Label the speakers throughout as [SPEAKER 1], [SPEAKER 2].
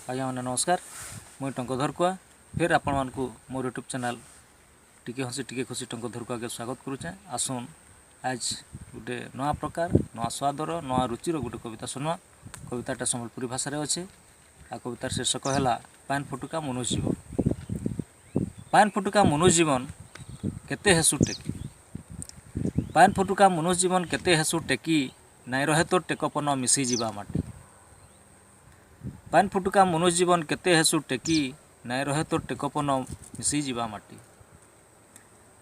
[SPEAKER 1] आज्ञा मैंने नमस्कार। मुई टंकधर कुआ फिर आपण मानकु मोर यूट्यूब चैनल टिके हसी टिके खुशी टंकधर कुआ के स्वागत करुचे। आसुन आज गोटे नया प्रकार नया स्वादर नया रुचिर गोटे कविता सुनवा। कविताटा सम्बलपुरी भाषा रे अच्छे। आ कवितार शीर्षक है पान फुटुका मनुष्य जीवन। पान फुटुका मनुष्य जीवन केते हेसु टेकी। पान फुटुका मनुष्य जीवन केते हेसु टेकी नाई रहे तो टेकपन मिसी जीवा माटी। पान फुटुका मनुष्य जीवन केते हेसु टेकी नाई रहे तो टेकपन मिसी जीवा माटी।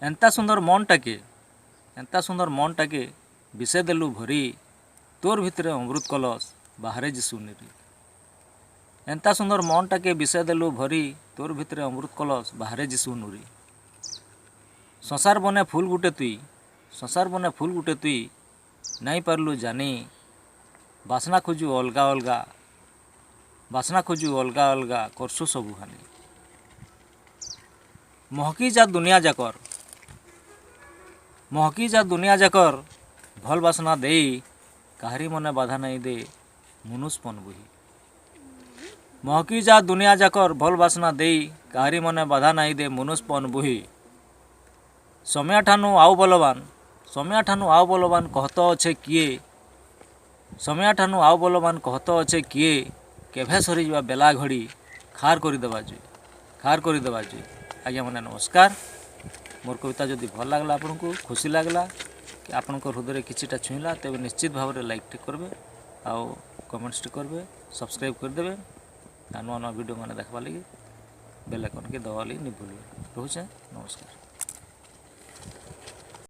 [SPEAKER 1] एंता सुंदर मन टाके विषे देलु भरी तोर भितरे अमृत कलश बाहरे जीसु निरी। एंता सुंदर मन टाके विषे देलु भरी तोर भितरे अमृत कलश बाहरे जीसु नुरी। संसार बने फूल गुटे तुई नाई पारलु जानी। बासना खोजु अलगा अलगा करसु सबु हानि। महकी जा दुनिया जाकर भल बासना देई काहरी मने बाधा नहीं दे मनुष्य पन बुही। महकी जा दुनिया जाकर भल बासना देई काहरी मने बाधा नहीं दे मनुष्य पन बुही। समय ठानु आउ बलवान कहत अच्छे किए। समय ठानु आउ बलवान कहत अच्छे किए केभे सरीजा बेला घड़ी खार करदेवा जी। आज्ञा मैंने नमस्कार। मोर कविता जदि भल लगला आपन को खुशी लगला कि आपण हृदय किछिटा छुईला तेज निश्चित भाव में लाइक टे करबे आउ कमेंट्स टे करबे सब्सक्राइब करदेवे। नुआ नुआ वीडियो मैंने देखा लगी बेल आइकन के दबा लगी नहीं भूलिए। रोचे नमस्कार।